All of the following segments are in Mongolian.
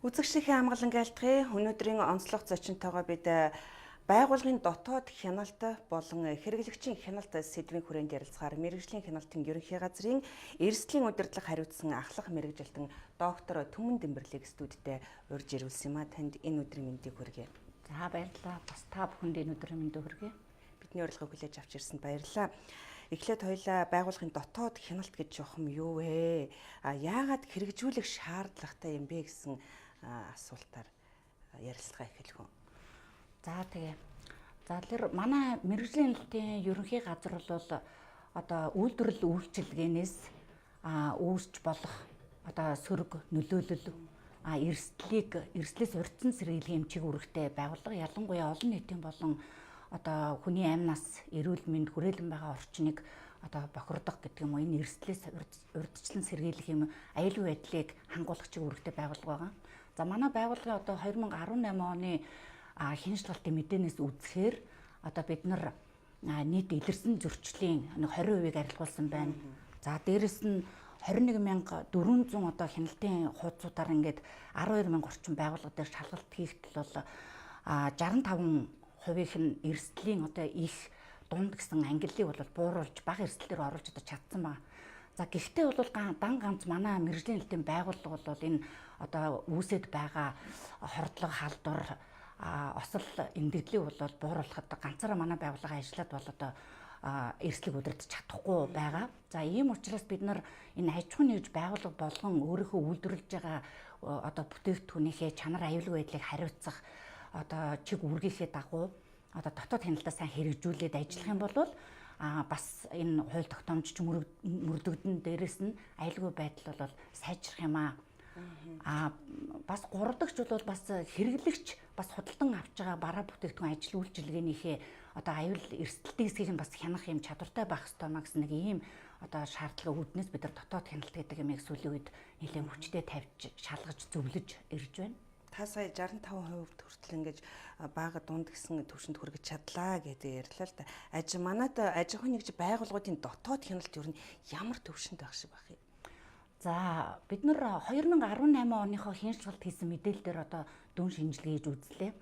Үзэгшлийн хамгаалан айлтгын өнөөдрийн онцлог зочинтойгоо бид байгууллагын дотоод хяналт болон хэрэглэгчийн хяналт сэдвийн хүрээнд ярилцахаар мэргэжлийн хяналтын ерөнхий газрын эрсдлийн удирдлага хариуцсан ахлах мэргэжилтэн доктор Түмэн Дэмбэрлэг студидтэй урьж ирүүлсэн юм а. Танд энэ өдрийн мэндийг хүргэе. За баярлалаа. Бас та бүхэнд энэ өдрийн мэндийг хүргэе. Бидний урилгыг хүлээж авч ирсэнд баярлалаа. Эхлээд хоёлаа байгууллагын дотоод хяналт гэж жоох юм юу вэ? Яагаад хэрэгжүүлэх шаардлагатай юм бэ гэсэн асуултаар ярилцлага эхэлэх үү. За тэгээ. За тэр манай мэргэжлийн хяналтын ерөнхий газар бол одоо үйлдвэрлэл үйлчилгээнээс үүсч болох одоо сөрөг нөлөөлөл эрслээс урьдчилан сэргийлэх эмчиг үүрэгтэй байгууллага ялангуяа олон нийтийн болон одоо хүний амнаас эрүүл мэнд хүрээлэн байгаа орчныг одоо бохирдох гэдэг юм уу, энэ эрслээс урьдчилан сэргийлэх юм аюулгүй байдлыг хангуулах чиг үүрэгтэй байгууллага байгаа. За манай байгууллагын одоо 2018 оны хяналтын мэдээнээс үзэхээр одоо бид нар нийт илэрсэн зөрчлийн 20% арилгуулсан байна. За дээрэс нь 21,400 одоо хяналтын хуудасуудаар ингээд 12,000 орчим байгууллага дээр шалгалт хийхдээ бол 65%-ийнх нь эрсдлийн одоо их дунд гэсэн ангиллыг бол бууруулж бага эрсдэлээр оруулж одоо чадсан байна. За гэхдээ бол ганц манай мэргэжлийн хяналтын байгууллага бол энэ одоо үүсэт байгаа хордлого халдвар осол эмдэглэлийг бол бууруулахад ганцаараа манай байгууллага ажиллаад бол одоо эрслэг удирдах чадахгүй байгаа. За ийм учраас бид нар энэ аж ахуйн нэгж байгууллага болгон өөрийнхөө үйлдвэрлэж байгаа одоо бүтээгдэхүүнийхээ чанар аюулгүй байдлыг хариуцах одоо чиг үүргийнхээ дагуу одоо дотоод хяналтаа сайн хэрэгжүүлээд ажиллах юм бол бас энэ хууль тогтоомжч мөрдөгдөн дээрээс нь аюулгүй байдал бол сайжрах юм аа. Бас гуравдагч бол бас хэрэглэгч бас худалдан авч байгаа бараа бүтээгдэхүүн ажил үйлчилгээнийхээ одоо аюул эрсдэлтийн хэсгийг нь бас хянах юм чадвартай байх ёстой маа гэсэн нэг ийм одоо шаардлага үүднээс бид нар дотоод хяналт гэдэг юмыг сүүлийн үед нэлээд хүчтэй тавьж шалгаж зөвлөж ирж байна. Та сая 65% хүртэл ингэж бага дунд гэсэн түвшинд хүргэж чадлаа гэдэг ярьлаа л да. Манайд аж ахуйн нэгж байгууллагуудын дотоод хяналт ер нь ямар түвшинд байх шиг байх юм? За бид нар 2018 оныхоо хяналталт хийсэн мэдээлэлээр одоо дүн шинжилгээ хийж үзлээ.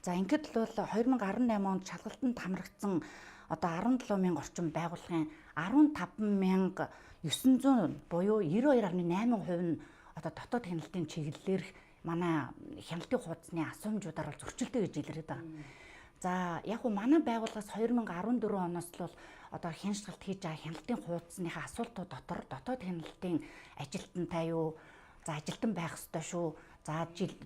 За ингээд бол 2018 онд шалгалтанд хамрагдсан одоо 17,000 орчим байгууллагын 15,900 буюу 92.8% нь одоо дотоод хяналтын чиглэлээр манай хяналтын хуудасны асуумжуудаар бол зөрчилтэй гэж илэрээд байгаа. За яг уу манай байгууллагаас 2014 оноос л одоо хяналт хийж байгаа хяналтын хуудасныхаа асуултууд дотор дотоод хяналтын ажилтнтай юу, за ажилтан байх ёстой шүү, за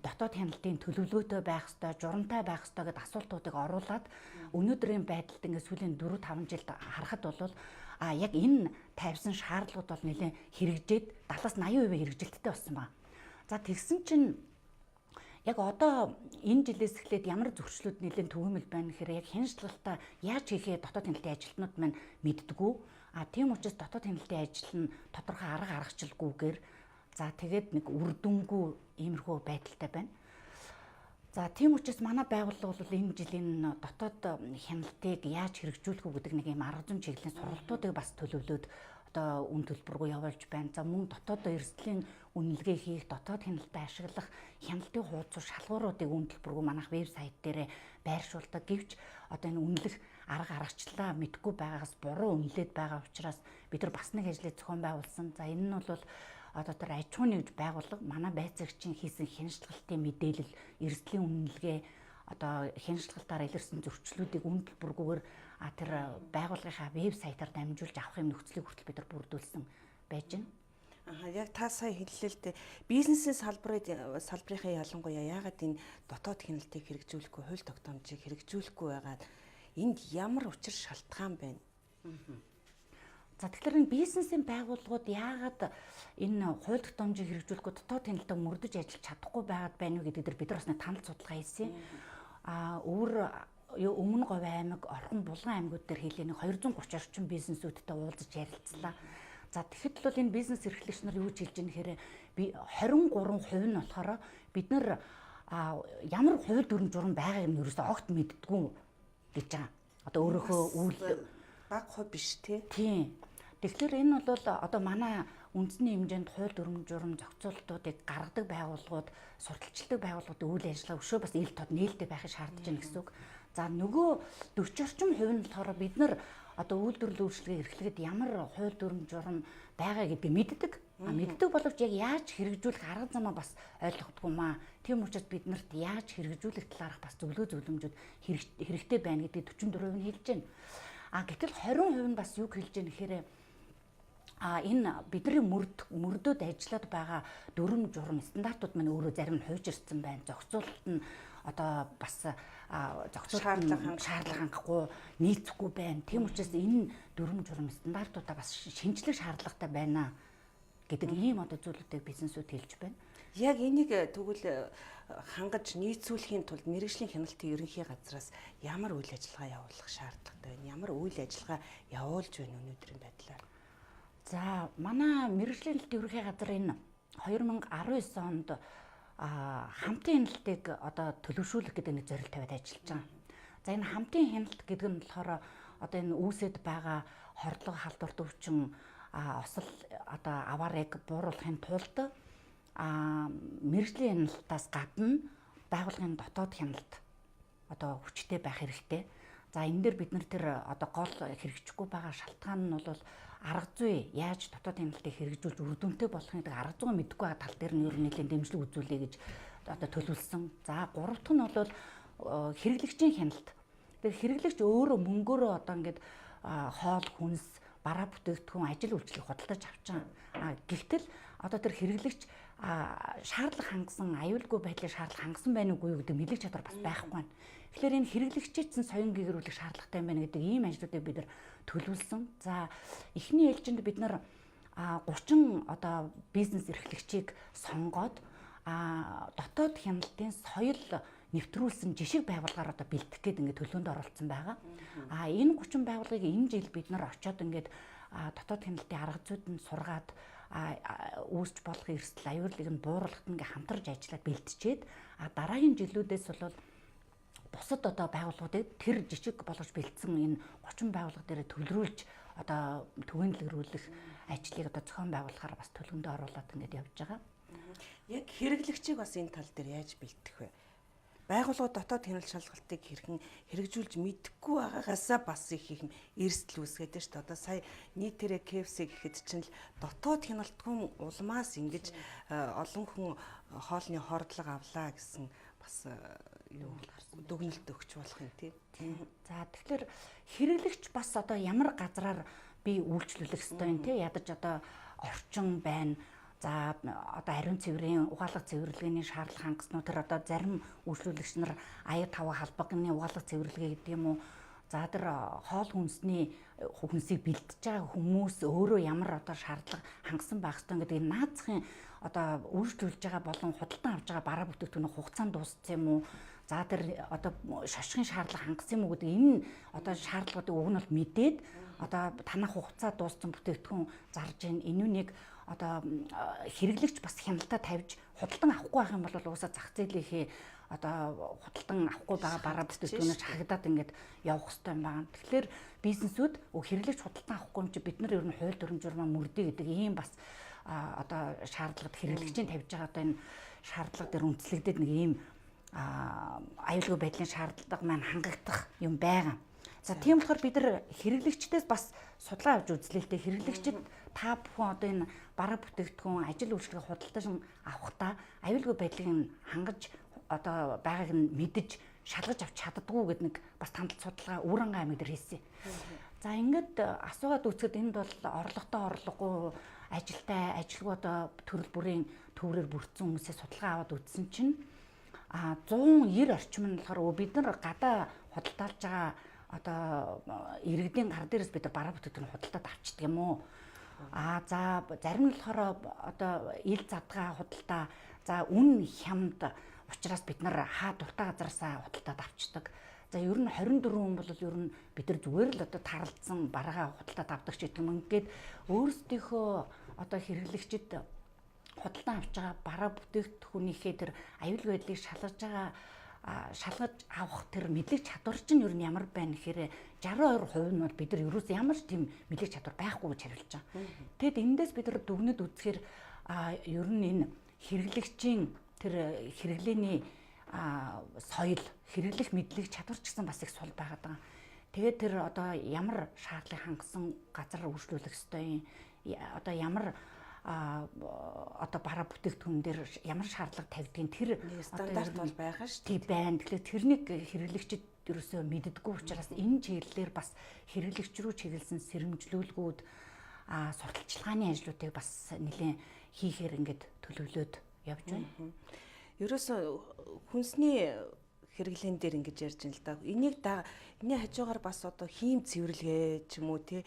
дотоод хяналтын төлөвлөгөөтэй байх ёстой, журамтай байх ёстой гэдэг асуултуудыг оруулаад өнөөдрийн байдалд ингээд сүүлийн 4-5 жилд харахад бол яг энэ тавьсан шаардлагууд бол нэлээд хэрэгжээд 70-80% хэрэгжилттэй болсон байна. За тэгсэн чинь яг одоо энэ жилээс эхлээд ямар зөрчлүүд нэлээд төгөөмөл байна гэхээр яг хяналталтаа яаж хийхээ дотоод хяналтын ажилтнууд маань мэддэггүй. Тийм учраас дотоод хяналтын ажил нь тодорхой арга аргачлалгүйгээр за тэгээд нэг үр дүнгүй иймэрхүү байдалтай байна. За тийм учраас манай байгууллага бол энэ жилийн дотоод хяналтыг яаж хэрэгжүүлэх үү гэдэг нэг юм арга зам чиглэлийн сургалтуудыг бас төлөвлөөд одоо үн төлбөргүй явуулж байна. За мөн дотоод эрсдлийн үнэлгээ хийх, дотоод хяналтаа ашиглах хяналтын хуудас шалгууруудыг үн төлбөргүй манайх вебсайт дээр байршуулдаг. Гэвч одоо энэ үнэлэх арга аргачлалаа мэдгүй байгаагаас буруу үнэлээд байгаа учраас бид нар бас нэг ажлыг зохион байгуулсан. За энэ нь бол одоо тэр аж ахуйн нэгж байгууллага манай байцаагчийн хийсэн хяналтын мэдээлэл, эрсдлийн үнэлгээ одоо хяналталтаар илэрсэн зөрчлүүдийг үн төлбөргүйгээр тэр байгууллагынхаа вебсайтаар дамжуулж авах юм нөхцөлийг хүртэл бид нар бүрдүүлсэн байж байна. Яг та сая хэллээ л дээ. Бизнесийн салбарынхаа ялангуяа яагаад энэ дотоод хяналтыг хэрэгжүүлэхгүй, хууль тогтоомжийг хэрэгжүүлэхгүй байгаад энд ямар учир шалтгаан байна? За тэгэхээр энэ бизнесийн байгууллагууд яагаад энэ хууль тогтоомжийг хэрэгжүүлэхгүй дотоод хяналтаа мөрдөж ажиллаж чадахгүй байгаад байна вэ гэдэг дээр бид нар бас нэг танал судалгаа хийсэн. Өмнө Говь аймаг, Орхон Булган аймагуд дээр хийлээ нэг 230 орчим бизнесүүдтэй уулзаж ярилцлаа. За тэгэхэд бол энэ бизнес эрхлэгч нар юу ч хэлж байгаа нөхөр 23% нь болохоор бид нар ямар хууль дүрм журам байгааг нь ерөөсөө огт мэддэггүй гэж байгаа. Одоо өөрөөхөө үйл бага хувь биш тий. Тийм. Тэгэхээр энэ бол одоо манай үндэсний хэмжээнд хууль дүрм журам зохицуулалтуудыг гаргадаг байгууллагууд, судалчилдаг байгууллагуудын үйл ажиллагаа өшөө бас ил тод нээлттэй байхыг шаардаж байна гэсэн үг. За нөгөө 40 орчим хувь нь болохоор бид нар одоо үйлдвэрлэл үйлчлэгээ эрхлэхэд ямар хууль дүрм журам байгаа гэдгийг мэддэг. Мэддэг боловч яг яаж хэрэгжүүлэх арга замаа бас ойлгохгүй маа. Тийм учраас биднэрт яаж хэрэгжүүлэх талаарх бас зөвлөмжүүд хэрэгтэй байна гэдгийг 44% нь хэлж байна. Гэтэл 20% нь бас юу хэлж байна гэхээр энэ бидний мөрдөд ажиллаад байгаа дүрм журам стандартууд маань өөрөө зарим нь хуйжирсан байна. Зохицуулалт нь одоо бас зохицуулалт шаардлага хангахгүй нийцэхгүй байна. Тийм учраас энэ дүрм журам стандартуудаа бас шинжлэх шаардлагатай байна гэдэг ийм одоо зүйлүүдийг бизнесүүд хэлж байна. Яг энийг тэгвэл хангаж нийцүүлэхийн тулд мэргэжлийн хяналтын ерөнхий газраас ямар үйл ажиллагаа явуулах шаардлагатай байна? Ямар үйл ажиллагаа явуулж байна өнөөдрийн байдлаар? За, манай мэргэжлийн хяналтын ерөнхий газар энэ 2019 онд хамтын хяналтыг одоо төлөвшүүлэх гэдэг нэг зорилт тавиад ажиллаж байгаа. За, энэ хамтын хяналт гэдэг нь болохоор одоо энэ үүсэт байгаа хордлого халдварт өвчин осол одоо аваарыг бууруулахын тулд мэргэжлийн хяналтаас гадна байгууллагын дотоод хяналт одоо хүчтэй байх хэрэгтэй. За энэ дээр бид нар тэр одоо гол хэрэгжихгүй байгаа шалтгаан нь бол арга зүй яаж дотоод хяналтыг хэрэгжүүлж үр дүнтэй болохын гэдэг арга зүйн мэдгүй байгаа тал дээр нь ер нь нэлээд дэмжлэг үзүүлэе гэж одоо төлөвлөсөн. За гурав дахь нь бол хэрэглэгчийн хяналт. Тэр хэрэглэгч өөрөө мөнгөөрөө одоо ингээд хоол хүнс бараа бүтээгдэхүүн ажил үйлчлэг худалдаж авч байгаа. Гэхдээ одоо тэр хэрэглэгч шаардлага хангасан, аюулгүй байдлын шаардлага хангасан байна уугүй гэдэг мэдлэг чадвар бас байхгүй байна. Тэгэхээр энэ хэрэглэгчийн соён гэгэрүүлэх шаардлагатай байна гэдэг ийм ажлуудыг бид нар төлөвлөсөн. За эхний ээлжинд бид нар 30 одоо бизнес эрхлэгчийг сонгоод дотоод хяналтын соёл нэвтрүүлсэн жишг байгууллагаар одоо бэлтгэх гээд ингээд төлөвлөнд оролцсон байгаа. Энэ 30 байгууллагыг энэ жил бид нар очиод ингээд дотоод хяналтын арга зүйд нь сургаад үүсч болох эрсдэл аюурлыг нь бууруулахад ингээ хамтарч ажиллаад бэлтжээд дараагийн жилүүдээс бол бусад одоо байгууллагуудыг тэр жижиг болгож бэлдсэн энэ 30 байгууллага дээр төлрүүлж одоо түгээнлэгрүүлэх ажлыг одоо зохион байгуулахаар бас төлөвөндөө оруулаад ингээд явж байгаа. Яг хэрэглэгчийг бас энэ тал дээр яаж бэлдэх вэ? Байгууллагууд дотоод хяналт шалгалтыг хэрхэн хэрэгжүүлж мэдэхгүй байгаагаасаа бас их эрсдэл үүсгээд байна шүү дээ. Одоо сая нийтээрээ KFC гэхэд чинь л дотоод хяналтгүй улмаас ингэж олон хүн хоолны хордлого авлаа гэсэн бас юу дүгнэлт өгч болох юм тийм. За тэгэхээр хэрэглэгч бас одоо ямар газраар би үйлчлүүлэх ёстой юм те ядаж одоо орчин байна. За одоо ариун цэврийн угаалга цэвэрлэгээний шаардлага хангаснуу тэр одоо зарим үйлчлүүлэгч нар аяа тава халбагны угаалга цэвэрлэгээ гэдэг юм уу. За тэр хоол хүнсийг бэлтэж байгаа хүмүүс өөрөө ямар одоо шаардлага хангасан байх ёстой гэдэг энэ наацхийн одоо үйлчлүүлж байгаа болон худалдан авч байгаа бараа бүтээгдэхүүний хугацаанд дууссан юм уу. За тэр одоо шошгын шаардлага хангасан юм уу гэдэг энэ одоо шаардлагуудыг уг нь бол мэдээд одоо танах хугацаа дууссан бүтээгдэхүүн зарж ийн энүүнийг одоо хэрэглэгч бас хяналтаа тавьж худалдан авахгүй байх юм бол уусаа зах зээлийнхээ одоо худалдан авахгүй байгаа бараа бүтээгдэхүүнээр харагдаад ингээд явах хэрэгтэй юм байна. Тэгэхээр бизнесүүд хэрэглэгч худалдан авахгүй юм чи бид нар ер нь хууль дүрм журмаа мөрдөө гэдэг ийм бас одоо шаардлагад хэрэглэгчийн тавьж байгаа одоо энэ шаардлага дээр үндэслэгдээд нэг ийм аюулгүй байдлын шаардлага маань хангагдах юм байгаа. За тийм болохоор бид нар хэрэглэгчдээс бас судалгаа авч үзлээ л дээ. Хэрэглэгчид та бүхэн одоо энэ бараа бүтээгдэхүүн ажил үйлчлэгээ худалдаж авахдаа аюулгүй байдлыг хангаж одоо байгааг нь мэдж шалгаж авч чаддгүй гэдэг нэг бас тандал судалгаа Үүрангай аймаг дээр хийсэн. За ингээд асуугаад үзэхэд энд бол орлоготой орлогогүй ажилтай ажилгүй одоо төрөл бүрийн төврээр бүрдсэн хүмүүсээ судалгаа аваад үзсэн чинь 190 орчим нь болохоор бид нар гадаа худалдаалж байгаа одоо иргэдийн гар дээрээс бид бараа бүтээгдэхүүн худалдаад авчдаг юм уу? За зарим нь болохоор одоо ил задгаа худалдаа за үн хямд учраас бид нар хаа дуртай газараасаа худалдаад авчдаг. За ер нь 24 хүн бол ер нь бид нар зүгээр л одоо таралдсан бараагаа худалдаад авдаг ч гэдэг юм. Ингээд өөрсдийнхөө одоо хэрэглэгчид худалдан авч байгаа бараа бүтээгдэхүүнийхээ тэр аюулгүй байдлыг шалгаж байгаа шалгаж авах тэр мэдлэг чадвар чинь ер нь ямар байна гэхээр 62% нь бол бид нар ерөөс ямар ч тийм мэдлэг чадвар байхгүй гэж хариулж байгаа. Тэгэд эндээс бид нар дүгнэж үзэхээр ер нь энэ хэрэглэгчийн тэр хэрэглээний соёл, хэрэглэх мэдлэг чадвар ч гэсэн бас их сул байгаад байгаа. Тэгээд тэр одоо ямар шаардлагыг хангасан газар үйлчлүүлэх ёстой юм, одоо ямар одоо бараа бүтээгдэхүүн дээр ямар шаардлага тавьдгийг тэр стандарт бол байгаа шүү дээ. Тийм байна. Тэгэхээр тэрнийг хэрэглэгчид ерөөсөө мэддэггүй учраас энэ чиглэлээр бас хэрэглэгч рүү чиглэсэн сэрэмжлүүлгүүд сурталчилгааны ажлуудыг бас нэлээд хийхээр ингээд төлөвлөөд явж байна. Ерөөсөө хүнсний хэрэглэн дээр ингэж ярьж байна л да. Эний хажуугаар бас одоо хийм цэвэрлэгээ ч юм уу тий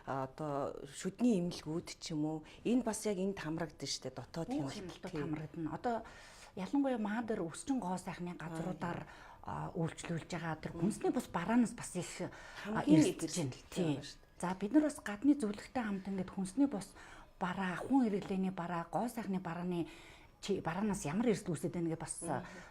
одоо шүдний эмнэлгүүд ч юм уу энэ бас яг энд хамрагдсан шүү дээ дотоод хяналтууд хамрагдана. Одоо ялангуяа маа дээр өсчин гоо сайхны газруудаар үйлчлүүлж байгаа тэр хүнсний бус бараанаас бас их ирж байна тий. За бид нар бас гадны зөвлөгтэй хамт ингээд хүнсний бус бараа, хүн хэрэглээний бараа, гоо сайхны бараанаас ямар эрсдэл үүсэж байна гэж бас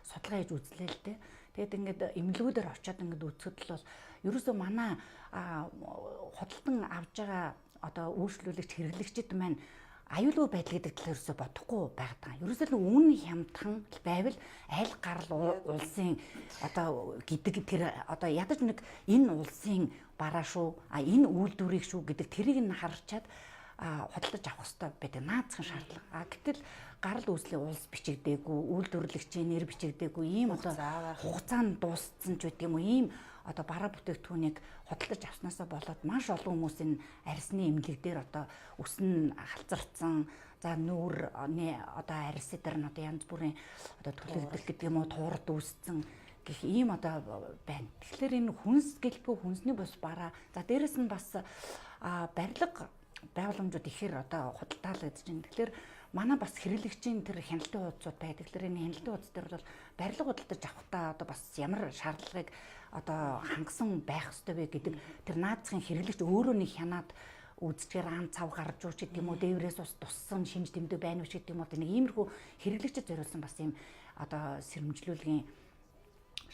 судалгаа хийж үзлээ л дээ. Тэгээд ингээд эмнэлгүүдээр очиод ингээд үзэхэд л бол ерөөсөө манай худалдан авж байгаа одоо үйлчлүүлэгч хэрэглэгчид маань аюулгүй байдал гэдэг талаар ерөөсөө бодохгүй байгаа. Ерөөсөө л үн хямдхан байвал аль гарал улсын одоо гэдэг тэр одоо ядаж нэг энэ улсын бараа шүү, энэ үйлдвэрийг шүү гэдэг тэрийг нь харчаад худалдаж авах хэрэгтэй байдаг наацхан шаардлага. Гэтэл гарал үүслийн улс бичигдээгүй, үйлдвэрлэгчийн нэр бичигдээгүй ийм одоо хугацаанд дууссан ч гэдэг юм уу ийм одоо бараа бүтээгдэхүүнийг худалдаж авснаасаа болоод маш олон хүмүүсийн арьсны эмнэлэг дээр одоо өснө халзарцсан, за нүүрний одоо арьс дээр нь одоо янз бүрийн одоо төлөгдөх гэдэг юм уу туурд үүссэн гэх ийм одоо байна. Тэгэхээр энэ хүнс гэлбүү хүнсний бус бараа. За дээрэс нь бас барилга байгууламжууд ихээр одоо худалдаалагдаж байна. Тэгэхээр манай бас хэрэглэгчийн тэр хяналтын хуудсууд байдаг. Тэгэхээр энэ хяналтын хуудс дээр бол барилга худалдаж авахдаа одоо бас ямар шаардлагыг одоо хангасан байх ёстой вэ гэдэг тэр наацхийн хэрэглэгч өөрөө нэг хянаад үзчихээр ан цав гарч уу ч гэдэг юм уу дээврээс ус туссан шинж тэмдэг байна уу ч гэдэг юм уу нэг иймэрхүү хэрэглэгчд зориулсан бас ийм одоо сэрэмжлүүлгийн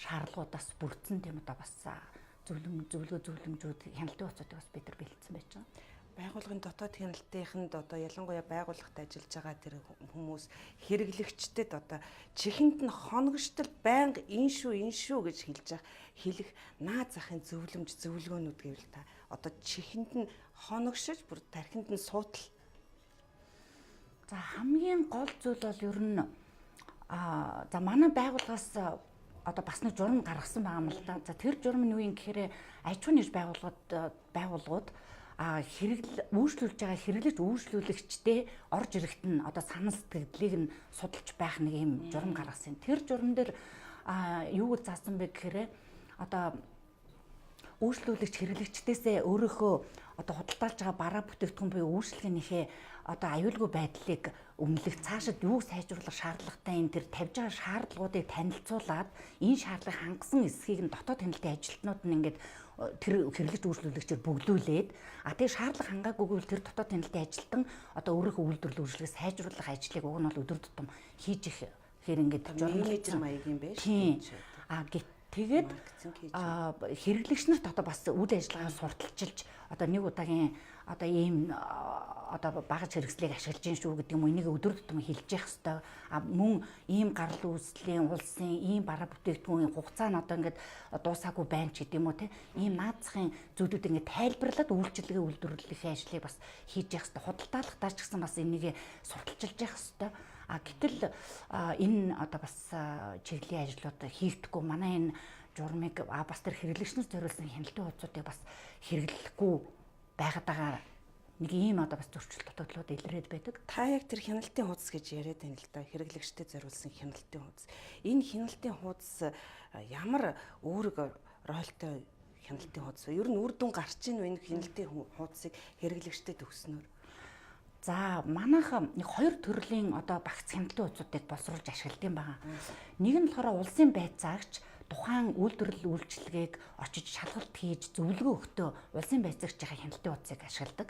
шаардлагуудаас бүрдсэн тийм одоо бас зөвлөгөөжүүд хяналтын хуудсуудыг бас бид нар бэлдсэн байж байгаа. Байгууллагын дотоод хяналтынханд одоо ялангуяа байгууллагт ажиллаж байгаа тэр хүмүүс хэрэглэгчдэд одоо чихэнд нь хоногштол байнга энэ шүү гэж хэлэх наад захын зөвлөгөөнүүд гэвэл та одоо чихэнд нь хоногшиж бүр тархинд нь суутал. За хамгийн гол зүйл бол ер нь за манай байгууллагаас одоо бас нэг журам гаргасан байгаа юм л да. За тэр журам нь юу юм гэхээр аж ахуйн нэгж байгууллагууд үйлчлүүлж байгаа хэрэглэж үйлчлүүлэгчдээ орж ирэхэд нь одоо санал сэтгэлдлийг нь судалж байх нэг юм журам гаргасан. Тэр журам дээр юу гэж заасан бэ гэхээр одоо үйлчлүүлэгч хэрэглэгчдээсээ өөрийнхөө одоо худалдаалж байгаа бараа бүтээгдэхүүн буюу үйлчлэгнийхээ одоо аюулгүй байдлыг өмнөлөх цаашид юу сайжруулах шаардлагатай энэ тэр тавьж байгаа шаардлагуудыг танилцуулаад энэ шаардлагыг хангасан эсхийг нь дотоод хяналтын ажилтнууд нь ингээд тэр хэрэглэгч үйлчлүүлэгчээр бөглүүлээд тэгээ шаардлага хангаагүйгээр тэр дотоод хяналтын ажилтан одоо өөрийнхөө үйлдвэрлэл үржилгээ сайжруулах ажлыг уг нь бол өдөр тутам хийж их хэр ингээд менежер маяг юм байна шүү. Тэгээд хэрэглэгч нарт одоо бас үйл ажиллагаа сурталчилж одоо нэг удаагийн одоо ийм одоо багаж хэрэгслийг ашиглаж гин шүү гэдэг юм уу энийг өдөр тутам хэлж явах хэрэгтэй. Мөн ийм гарал үүслийн улсын ийм бараа бүтээгдэхүүний хугацаа нь одоо ингээд дуусаагүй байна ч гэдэг юм уу те ийм наацхийн зүйлүүд ингээд тайлбарлаад үйлчлэгээ үйлдвэрлэлийн ажлыг бас хийж явах хэрэгтэй. Худалдаалахдаа ч гэсэн бас энийг сурталчилж явах хэрэгтэй. Гэтэл энэ одоо бас чиглэлийн ажлууд хийгдэхгүй манай энэ журмыг бас тэр хэрэглэгчнээс зориулсан хяналтын хуудсуудыг бас хэрэглэхгүй байгаад байгаа нэг ийм одоо бас зөрчил дутагдлууд илрээд байдаг. Та яг тэр хяналтын хуудас гэж яриад байна л да. Хэрэглэгчдэд зориулсан хяналтын хуудас. Энэ хяналтын хуудас ямар үүрэг ролтой хяналтын хуудас вэ? Ер нь үр дүн гарч ийн вэ энэ хяналтын хуудасыг хэрэглэгчдэд өгснөөр? За манайх нэг хоёр төрлийн одоо багц хяналтын хуудсуудыг боловсруулж ашигладаг юм байна. Нэг нь болохоор улсын байцаагч тухайн үйлдвэрлэл үйлчилгээг очиж шалгалт хийж зөвлөгөө өгтөө улсын байцаагчийн хяналтын хуудсыг ашигладаг.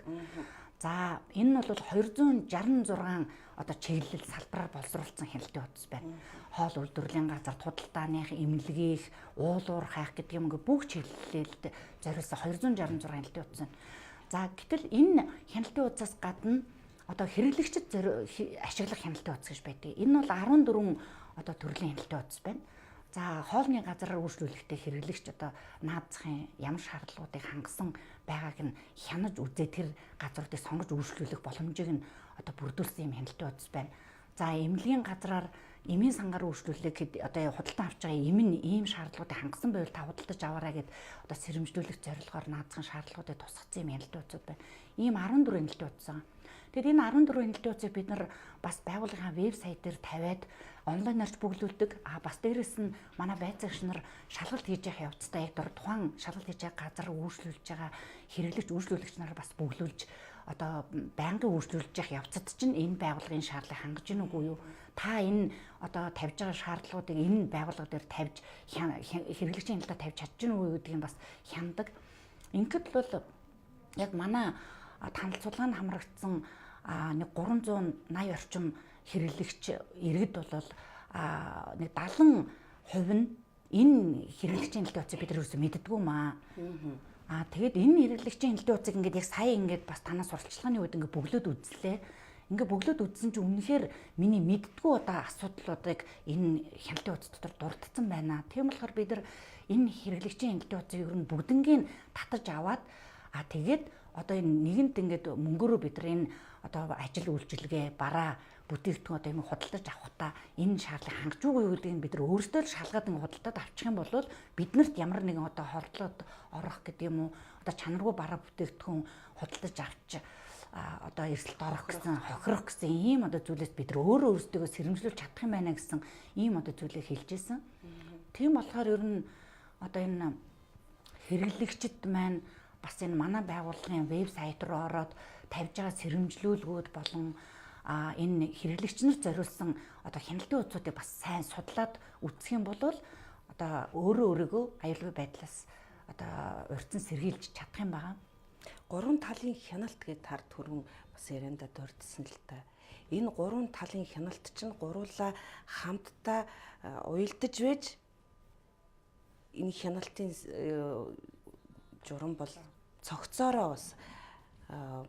За энэ нь бол 266 одоо чиглэл салбараар боловсруулсан хяналтын утас байна. Хоол үйлдвэрлэлийн газар, худалдааных, эмнэлгийх, уулуур хайх гэдэг юм бүх чиглэлд зориулсан 266 хяналтын утас байна. За гэтэл энэ хяналтын утасаас гадна одоо хэрэглэгчид ашиглах хяналтын утас гэж байдаг. Энэ бол 14 одоо төрлийн хяналтын утас байна. За хоолны газараар үйлчлүүлэхдээ хэрэглэгч одоо наадзахын ямар шаардлагуудыг хангасан байгааг нь хянаж үзээ тэр газруудыг сонгож үйлчлүүлэх боломжийг нь одоо бүрдүүлсэн юм хяналтын утас байна. За эмнэлгийн газраар эмийн сангаар үйлчлүүлэх одоо худалдан авч байгаа эм нь ийм шаардлагуудыг хангасан байвал та худалдаж аваарай гэд одоо сэрэмжлүүлэх зорилгоор наадзахын шаардлагуудыг тусгацсан юм хяналтын утасууд байна. Ийм 14 хяналтын утас байгаа. Тэгэд энэ 14 хяналтын утсыг бид нар бас байгууллагын вебсайт дээр тавиад онлайнаарч бүглүүлдэг. Бас дээрэс нь манай байцаагч нар шалгалт хийж явах явцдаа яг тухайн шалгалт хийж байгаа газар үйлчлүүлж байгаа хэрэглэгч нараа бас бүглүүлж одоо байнгын үйлчлүүлж явах явцад чинь энэ байгууллагын шаардлагыг хангаж гин үгүй юу? Та энэ одоо тавьж байгаа шаардлагуудыг энэ байгууллага дээр тавьж хэрэглэгчийн хяналтаа тавьж чадж гин үгүй юу гэдгийг бас хяндаг. Ингээд бол яг манай танилцуулганд хамрагдсан нэг 380 орчим хэрэглэгч иргэд бол нэг 70% нь энэ хэрэглэгчийн хяналтын утсыг бид нар юусэн мэддэггүй маа. Тэгээд энэ хэрэглэгчийн хяналтын утсыг ингээд яг сая ингээд бас танаас сурталчилгааны үед ингээд бөглөөд үзлээ. Ингээд бөглөөд үзсэн чинь үнэхээр миний мэддэггүй одоо асуудлуудыг энэ хяналтын утас дотор дурдсан байна. Тийм болохоор бид нар энэ хэрэглэгчийн хяналтын утсыг ер нь бүгднгийн татаж аваад тэгээд одоо энэ нэгэнт ингээд мөнгөөрөө бид нар энэ одоо ажил үйлчилгээ бараа бүтээгдэхүүн одоо юм худалдаж авахдаа энэ шаардлагыг хангаж үгүй юу гэдгийг бид нар өөрсдөө л шалгаад ингэ худалдаад авчих юм бол биднэрт ямар нэгэн одоо хордлоод орох гэдэг юм уу одоо чанаргүй бараа бүтээгдэхүүн худалдаж авч одоо эрсдэлд орох гэсэн хохирох гэсэн ийм одоо зүйлээс бид нар өөрөө өөрсдөө сэрэмжлүүлж чадах юм байна гэсэн ийм одоо зүйлийг хэлж ирсэн. Тийм болохоор ер нь одоо энэ хэрэглэгчд маань бас энэ манай байгууллагын вебсайт руу ороод тавьж байгаа сэрэмжлүүлгүүд болон энэ хэрэглэгч нар зориулсан одоо хяналтын утсуудыг бас сайн судлаад үзэх юм бол одоо өөрийгөө аюулгүй байдлаас одоо урьдчилан сэргийлж чадах юм байна. Гурван талын хяналт гэдэг тар түрүүн бас ярианда дурдсан л та. Энэ гурван талын хяналт чинь гуруула хамтдаа уялдаж байж энэ хяналтын журам бол цогцоороо бас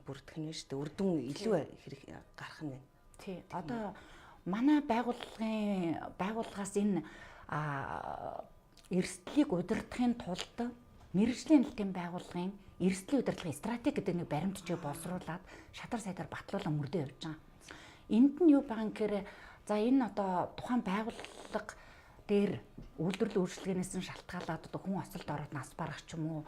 бүрдэх нь шүү дээ. Үр дүн илүү хэрэг гарах нь байна. Тий. Одоо манай байгууллагаас энэ эрсдлийг удирдахын тулд мэргэжлийн хяналтын байгууллагын эрсдлийн удирдлагын стратеги гэдэг нэг баримтчийг боловсруулад шадар сайдаар батлуулан мөрдөө явж байгаа. Энд нь юу байгаа гэхээр за энэ одоо тухайн байгууллага дээр үйлдвэрлэлийн үйлчилгээнээс нь шалтгаалаад одоо хүн осолд ороод нас барах ч юм уу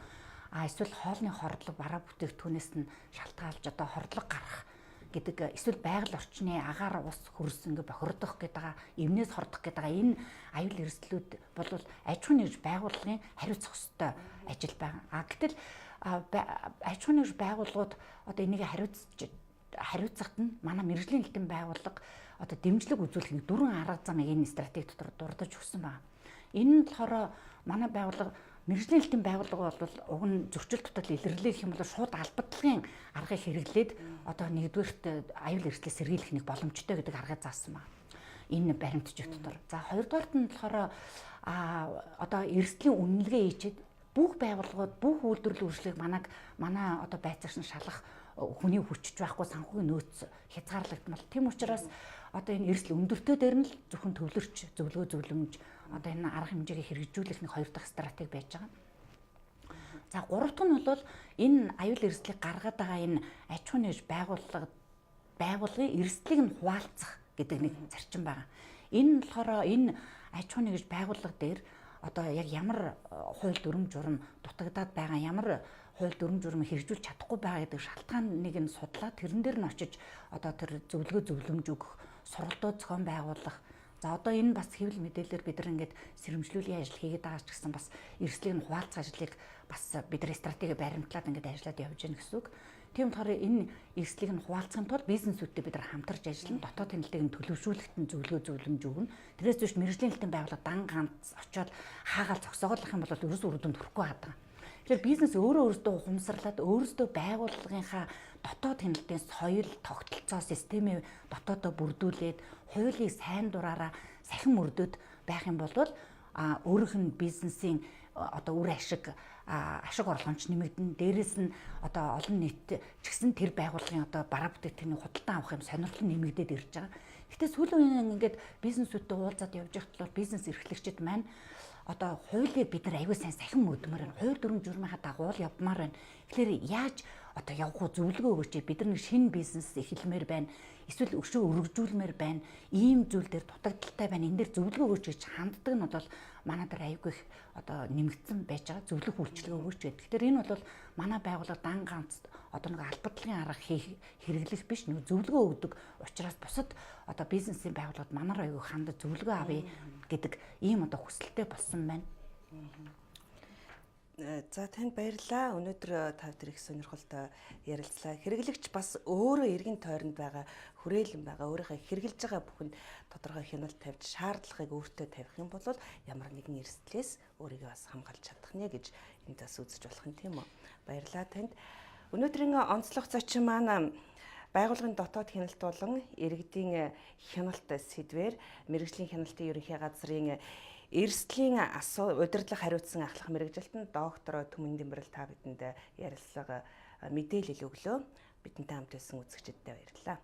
эсвэл хоолны хордлого бараа бүтээгдэхүүнээс нь шалтгаалж одоо хордлого гарах гэдэг эсвэл байгаль орчны агаар ус хөрс ингээ бохирдох гэдэг эмнээс хордох гэдэг энэ аюул эрсдлүүд бол аж ахуйн нэгж байгууллагын хариуцах ёстой ажил байгаа. Гэтэл аж ахуйн нэгж байгууллагууд одоо энийг хариуцахад нь манай мэргэжлийн хяналтын байгууллага одоо дэмжлэг үзүүлэх нэг 4 арга замыг энэ стратеги дотор дурдж өгсөн байна. Энэ нь болохоор манай байгууллага мэргэжлийн хяналтын байгууллага бол уг нь зөрчил тутал илэрлэх юм бол шууд албадлагын аргыг хэрэглээд одоо нэгдүгээрт аюул эрсдлээс сэргийлэх нэг боломжтой гэдэг аргыг заасан байна. Энэ баримтчиг дотор. За хоёрдугаарт нь болохоор одоо эрсдлийн үнэлгээ хийчихэд бүх байгууллагууд бүх үйлдвэрлэлийн үйлчлэгийг манай одоо байцаагч нь шалгах хүний хүчж байхгүй санхүүгийн нөөц хязгаарлагдмал. Тийм учраас одоо энэ эрсдэл өндөртөө дээр нь л зөвхөн төвлөрч зөвлөгөө зөвлөмж одоо энэ арга хэмжээгээ хэрэгжүүлэх нэг хоёр дахь стратеги байж байгаа. За гуравт нь бол энэ аюул эрсдлийг гаргаад байгаа энэ аж ахуйн нэгж байгууллагын эрсдлийг нь хуваалцах гэдэг нэг зарчим байгаа. Энэ нь болохоор энэ аж ахуйн нэгж байгууллага дээр одоо яг ямар хууль дүрм журам дутагдаад байгаа, ямар хууль дүрм журам хэрэгжүүлж чадахгүй байгаа гэдэг шалтгааныг нь судлаад тэрэн дээр нь очиж одоо тэр зөвлөгөө зөвлөмж өгөх, сургалтууд зохион байгуулах. За одоо энэ бас хэвлэл мэдээлэлээр бид нар ингээд сэрэмжлүүлгийн ажил хийгээд байгаа ч гэсэн бас эрсдлийг нь хуваалцах ажлыг бас бид нар стратеги баримтлаад ингээд ажиллаад явж байна гэсэн үг. Тийм болохоор энэ эрсдлийг нь хуваалцахын тулд бизнесүүдтэй бид нар хамтарч ажиллана, дотоод хяналтыг нь төлөвшүүлэхэд нь зөвлөгөө зөвлөмж өгнө. Тэрээс биш мэргэжлийн хяналтын байгууллага дан ганц очиод хаагаал зогсоогоолох юм бол ерөөс үр дүнд хүрэхгүй байгаа. Тэгэхээр бизнес өөрөөсөө ухамсарлаад өөрөөсөө байгууллагынхаа дотоод хяналтын соёл, тогтолцоо, системээ дотоодоо бүрдүүлээд хуулийг сайн дураараа сахин мөрдөд байх юм бол өөрийнх нь бизнесийн одоо үр ашиг орлогоч нэмэгдэн, дээрэс нь одоо олон нийт ч гэсэн тэр байгууллагын одоо бараа бүтээгдэхүүний худалдан авах юм сонирхол нэмэгдээд ирж байгаа. Гэхдээ сүүлийн үеийн ингээд бизнесүүдтэй уулзаад явж байхад бол бизнес эрхлэгчид маань одоо хуулийг бид нар аягүй сайн сахин мөрдмөр байна. Хууль дүрм журмынхаа дагуу явмаар байна. Тэгэхээр яаж одоо явах уу зөвлөгөө өгөөч. Бид нар нэг шинэ бизнес эхлэмээр байна. Эсвэл өшөө өргөжүүлмээр байна. Ийм зүйл дээр дутагдaltaй байна. Энэ дээр зөвлөгөө өгөөч гэж ханддаг нь бол манай дээр аягүй их одоо нэмэгдсэн байж байгаа. Зөвлөх үйлчилгээ өгөөч гэдэг. Тэгэхээр энэ бол манай байгууллага дан ганц одоо нэг албадлын арга хэрэглэх биш, нэг зөвлөгөө өгдөг учраас бусад одоо бизнесийн байгууллагууд манаар аягүй хандаж зөвлөгөө авъя гэдэг ийм одоо хүсэлтэй болсон байна. За танд баярлалаа. Өнөөдөр та бүхэн их сонирхолтой ярилцлаа. Хэрэглэгч бас өөрөө эргэн тойронд байгаа хүрээлэн байгаа өөрийнхөө хэрэгжилж байгаа бүхэнд тодорхой хяналт тавьж шаардлагыг өөртөө тавих юм бол ямар нэгэн эрсдлээс өөрийгөө бас хамгаалж чадах нэ гэж энд бас үзэж болох юм тийм үү. Баярлалаа танд. Өнөөдрийн онцлог зочин маань байгууллагын дотоод хяналт болон иргэдийн хяналт сэдвээр мэргэжлийн хяналтын ерөнхий газрын эрсдлийн удирдлага хариуцсан ахлах мэргэжилтэнд доктор Түмэн Дэмбэрэл та бидэнд ярилцлага мэдээлэл өглөө. Бидэнтэй хамт байсан үзэгчдэд баярлалаа.